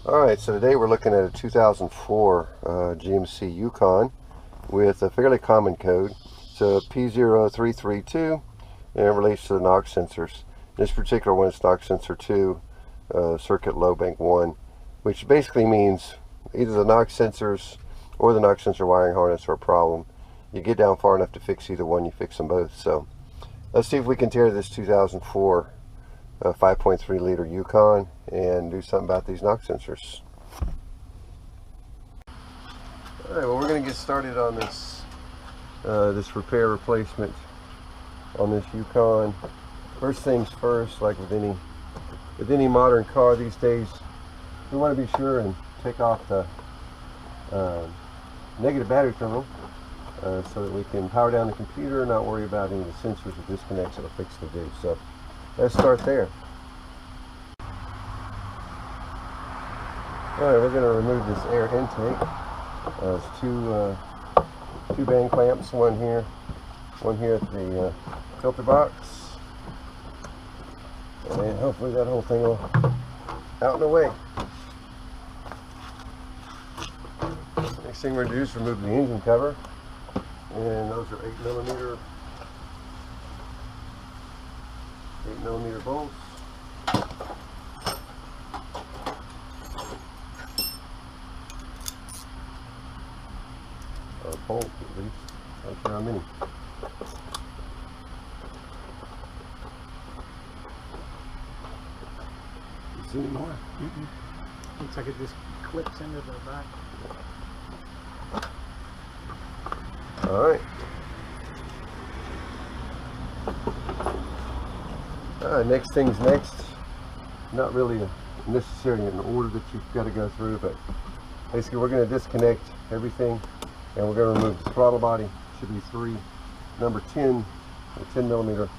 Alright, so today we're looking at a 2004 GMC Yukon with a fairly common code. It's a P0332 and it relates to the knock sensors. This particular one is knock sensor 2, circuit low bank 1, which basically means either the knock sensors or the knock sensor wiring harness are a problem. You get down far enough to fix either one, you fix them both. So let's see if we can tear this 2004 5.3 liter Yukon and do something about these knock sensors. Alright, well, we're going to get started on this this repair replacement on this Yukon. First things first, like with any modern car these days, we want to be sure and take off the negative battery terminal so that we can power down the computer and not worry about any of the sensors or disconnects that'll fix the do. So let's start there. Alright, we're going to remove this air intake. There's two band clamps, one here at the filter box, and hopefully that whole thing will out and away. Next thing we're going to do is remove the engine cover, and those are 8mm bolts. Or bolt at least. Not sure how many. You see any more? Looks like it just clips into the back. Alright. Next thing's next. Not really necessarily in order that you've got to go through, but basically we're going to disconnect everything and we're going to remove the throttle body. Should be three number 10 10mm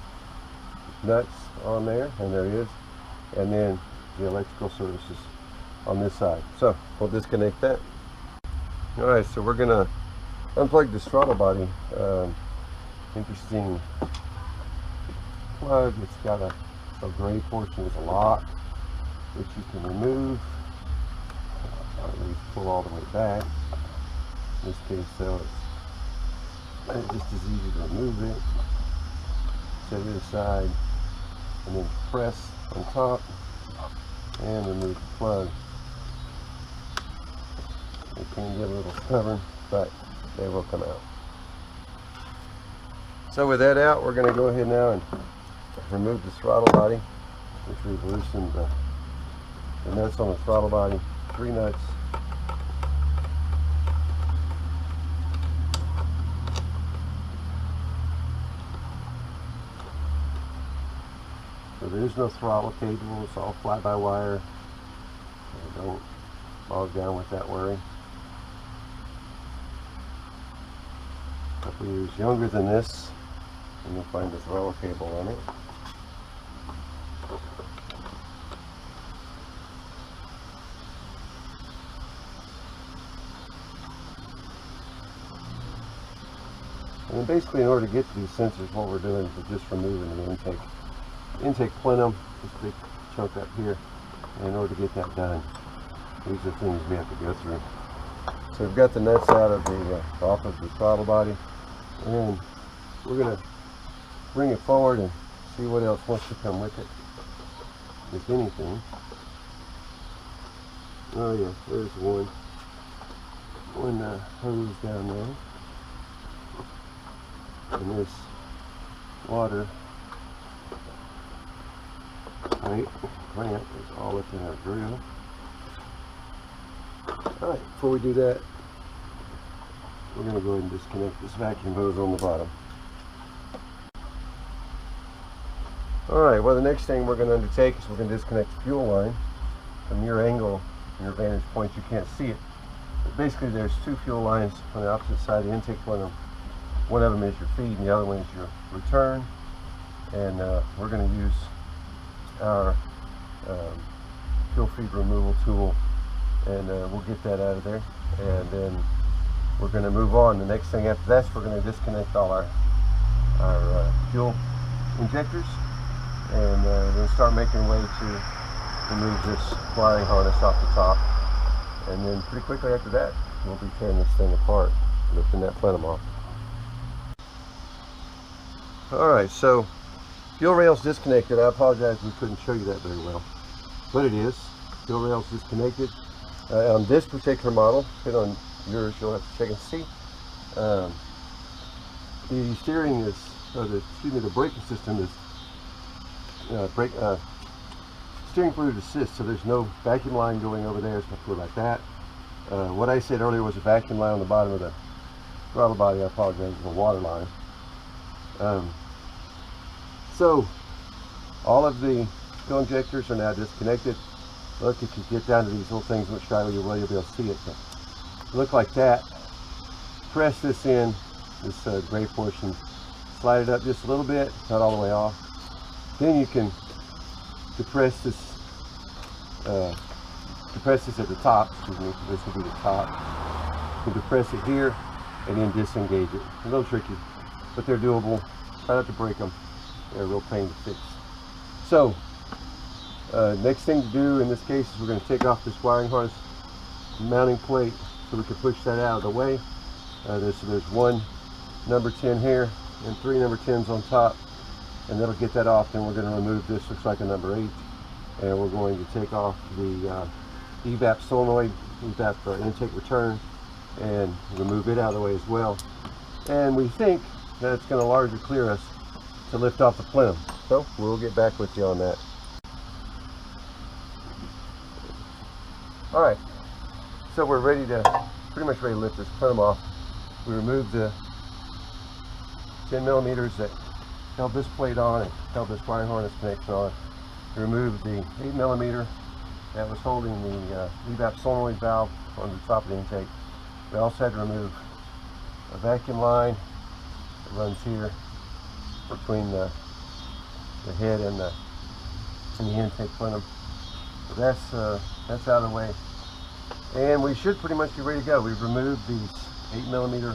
nuts on there, and there it is, and then the electrical services on this side. So we'll disconnect that. Alright, so we're going to unplug this throttle body. Interesting plug. It's got a gray portion with a lock which you can remove, or at least pull all the way back. In this case though, it's just as easy to remove it, set it aside, and then press on top and remove the plug. It can get a little stubborn, but they will come out. So with that out, we're going to go ahead now and remove the throttle body, which we've loosened the nuts on the throttle body, 3 nuts. So there is no throttle cable, it's all fly-by-wire. So don't bog down with that worry. A couple years younger than this, and you'll find the throttle cable on it. And then basically, in order to get to these sensors, what we're doing is just removing the intake plenum, this big chunk up here. And in order to get that done, these are things we have to go through. So we've got the nuts out of the off of the throttle body, and we're going to bring it forward and see what else wants to come with it, if anything. Oh yeah, there's one hose down there, and this water clamp is all up in our drill. Alright, before we do that, we're going to go ahead and disconnect this vacuum hose on the bottom. Alright, well, the next thing we're going to undertake is we're going to disconnect the fuel line. From your angle, from your vantage point, you can't see it. But basically, there's 2 fuel lines on the opposite side of the intake plenum. One of them is your feed and the other one is your return. And we're going to use our fuel feed removal tool, and we'll get that out of there, and then we're going to move on. The next thing after that is we're going to disconnect all our fuel injectors, and then start making way to remove this wiring harness off the top. And then pretty quickly after that, we'll be tearing this thing apart, lifting that plenum off. Alright, so fuel rail's disconnected. I apologize we couldn't show you that very well, but it is. Fuel rail's disconnected. On this particular model, fit on yours, you'll have to check and see. The steering is, the braking system is steering fluid assist, so there's no vacuum line going over there, it's not fluid like that. What I said earlier was a vacuum line on the bottom of the throttle body. I apologize, it's a water line. So all of the fuel injectors are now disconnected. Look, if you get down to these little things, which driver you will, you'll be able to see it. But look like that. Press this in, this gray portion, slide it up just a little bit, not all the way off. Then you can depress this at the top. Excuse me, this will be the top. You can depress it here and then disengage it. A little tricky, but they're doable. Try not to break them. They're a real pain to fix. So next thing to do in this case is we're going to take off this wiring harness mounting plate so we can push that out of the way. There's one number 10 here and 3 number 10s on top, and that'll get that off. Then we're going to remove this, looks like a number 8, and we're going to take off the Evap solenoid, Evap intake return, and remove it out of the way as well. And we think that it's going to largely clear us to lift off the plenum. So we'll get back with you on that. Alright, so we're ready to, pretty much ready to lift this plenum off. We removed the 10 millimeters that held this plate on and held this wiring harness connection on. We removed the 8 millimeter that was holding the Evap solenoid valve on the top of the intake. We also had to remove a vacuum line that runs here between the head and the intake plenum. So that's out of the way, and we should pretty much be ready to go. We've removed these 8 millimeter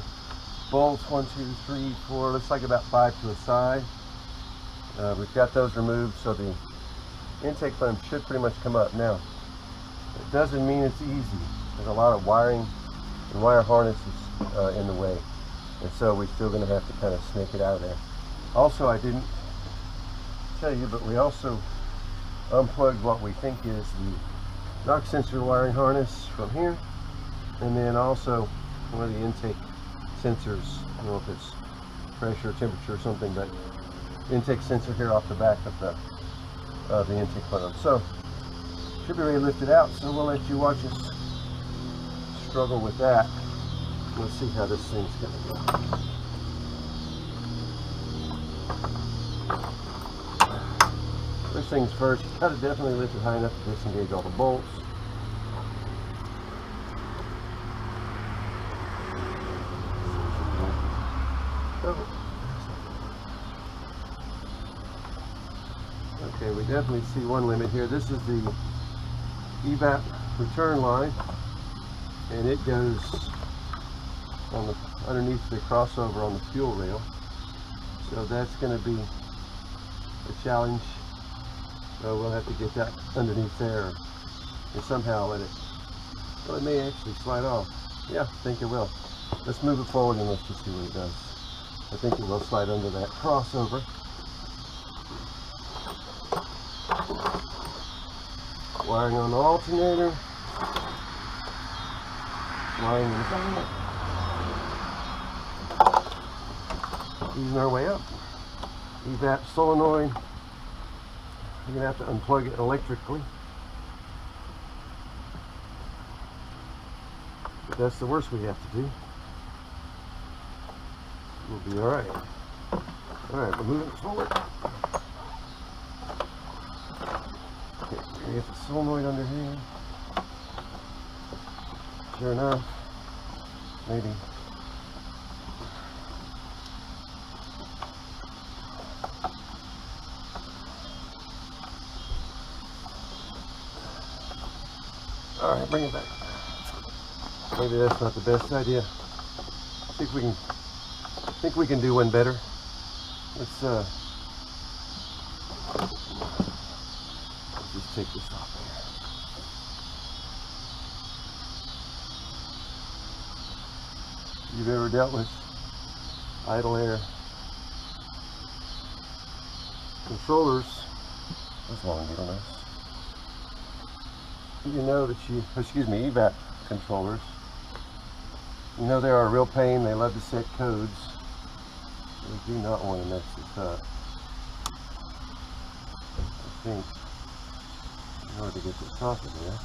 bolts, 1, 2, 3, 4, looks like about 5 to the side. We've got those removed, so the intake plenum should pretty much come up. Now, it doesn't mean it's easy. There's a lot of wiring and wire harnesses in the way, and so we're still going to have to kind of snake it out of there. Also, I didn't tell you, but we also unplugged what we think is the knock sensor wiring harness from here, and then also one of the intake sensors. I don't know if it's pressure, temperature, or something, but intake sensor here off the back of the intake plenum. So should be ready to lift it out. So we'll let you watch us struggle with that. Let's see how this thing's gonna go. First things first, got to definitely lift it high enough to disengage all the bolts. Okay, we definitely see one limit here. This is the Evap return line, and it goes on the underneath the crossover on the fuel rail. So that's going to be a challenge. So we'll have to get that underneath there and somehow let it, well, it may actually slide off. Yeah, I think it will. Let's move it forward and let's just see what it does. I think it will slide under that crossover. Wiring on the alternator. Wiring in the back. Easing our way up. Evap solenoid. You're going to have to unplug it electrically. But that's the worst we have to do. We'll be alright. Alright, we're moving forward. Okay, we have the solenoid under here. Sure enough, maybe. Alright, bring it back. Maybe that's not the best idea. Think we can do one better. Let's just take this off you've ever dealt with idle air controllers, those long needles, you know that Evap controllers, you know they are a real pain. They love to set codes. We do not want to mess this up. I think in order to get this off of there,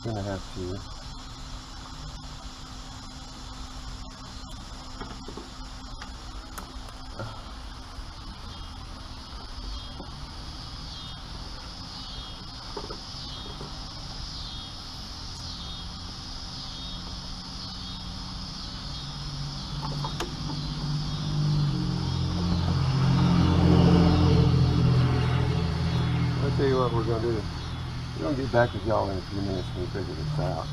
we're going to have to tell you what we're going to do. We're going to get back with y'all in a few minutes when we figure this out.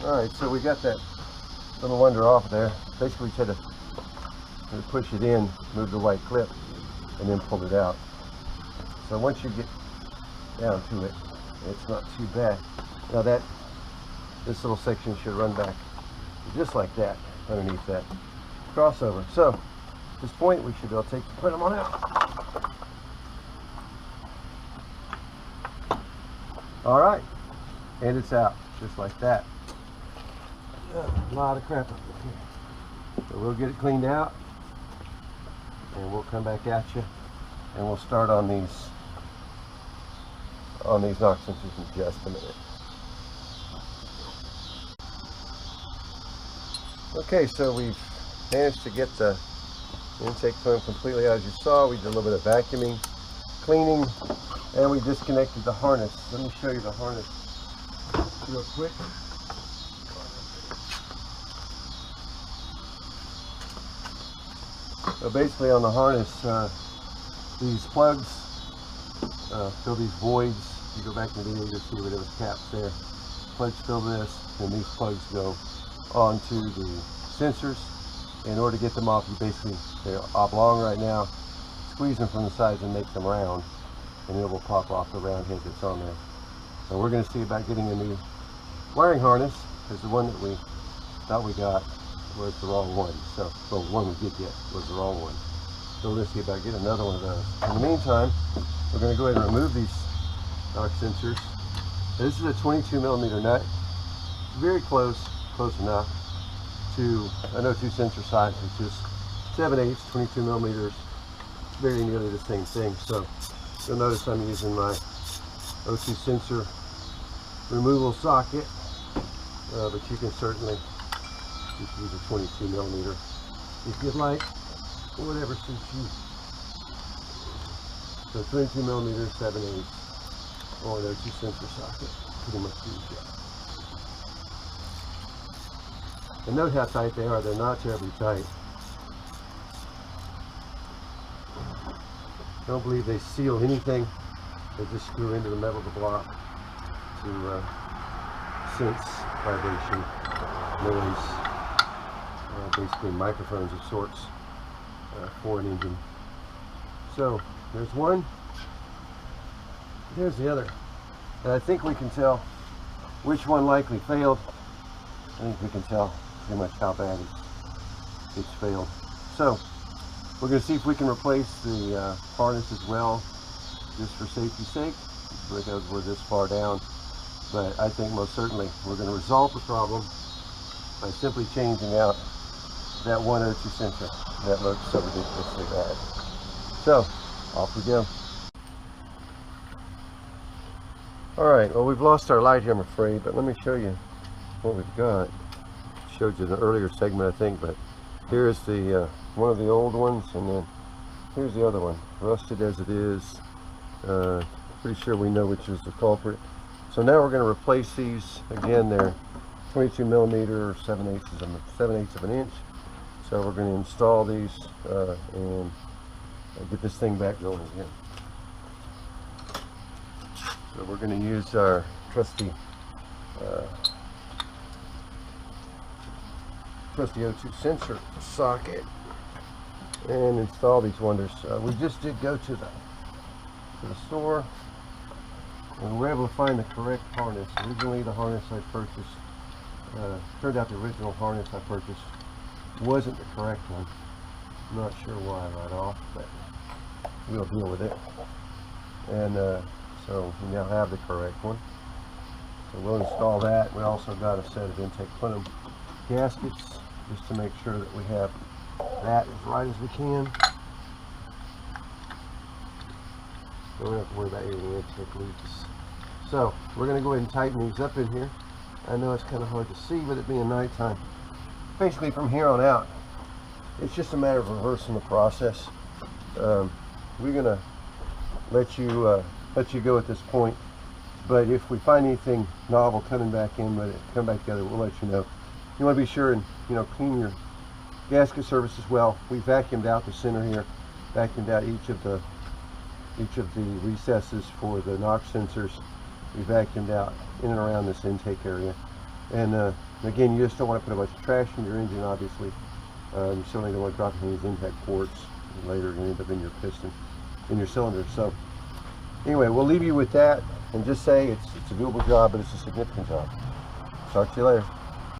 Alright, so we got that little wonder off there. Basically we had to push it in, move the white clip, and then pull it out. So once you get down to it, it's not too bad. Now this little section should run back just like that underneath that crossover. So at this point we should be able to put them on out. Alright, and it's out just like that. A lot of crap up here. So we'll get it cleaned out and we'll come back at you and we'll start on these knock sensors in just a minute. Okay, so we've managed to get the intake film completely out. As you saw, we did a little bit of vacuuming, cleaning, and we disconnected the harness. Let me show you the harness real quick. So basically on the harness, these plugs fill these voids. You go back in the video, you'll see where there was caps there. Plugs fill this, and these plugs go onto the sensors. In order to get them off, you basically, they're oblong right now, squeeze them from the sides and make them round, and it will pop off the round head that's on there. So we're going to see about getting a new wiring harness, because the one that we thought we got was the wrong one. So, well, the one we did get was the wrong one. So we're going to see about getting another one of those. In the meantime, we're going to go ahead and remove these knock sensors. This is a 22mm nut, very close enough to an O2 sensor size, which is 7/8, 22mm, very nearly the same thing. So you'll notice I'm using my O2 sensor removal socket, but you can certainly use a 22mm if you'd like, whatever suits you. So 22mm, 7/8, or an O2 sensor socket, pretty much do the job. And note how tight they are. They're not terribly tight. Don't believe they seal anything. They just screw into the metal of the block to sense vibration, noise, basically microphones of sorts for an engine. So there's one, there's the other. And I think we can tell which one likely failed. I think we can tell pretty much how bad it's failed. So we're going to see if we can replace the harness as well, just for safety's sake, because we're this far down. But I think most certainly we're going to resolve the problem by simply changing out that one O2 sensor that looks so ridiculously bad. So off we go. Alright, well, we've lost our light here, I'm afraid, but let me show you what we've got. Showed you in the earlier segment, I think, but here's the one of the old ones, and then here's the other one, rusted as it is. Pretty sure we know which is the culprit. So now we're going to replace these. Again, they're 22mm or 7/8 of an inch. So we're going to install these and get this thing back going again. So we're going to use our trusty O2 sensor socket and install these wonders. We just did go to the store and we're able to find the correct harness. Originally the harness I purchased, turned out the original harness I purchased wasn't the correct one. I'm not sure why right off, but we'll deal with it. And so we now have the correct one. So we'll install that. We also got a set of intake plenum gaskets just to make sure that we have that as right as we can. So we don't have to worry about any intake leaks. So we're going to go ahead and tighten these up in here. I know it's kind of hard to see with it being nighttime. Basically from here on out, it's just a matter of reversing the process. We're going to let you go at this point, but if we find anything novel coming back in, let it come back together, we'll let you know. You want to be sure and clean your gasket surface as well. We vacuumed out the center here, vacuumed out each of the recesses for the NOx sensors. We vacuumed out in and around this intake area. And again, you just don't want to put a bunch of trash in your engine, obviously. You certainly don't want to drop any of these impact ports. Later you're going to end up in your piston, in your cylinder. So anyway, we'll leave you with that and just say it's a doable job, but it's a significant job. Talk to you later.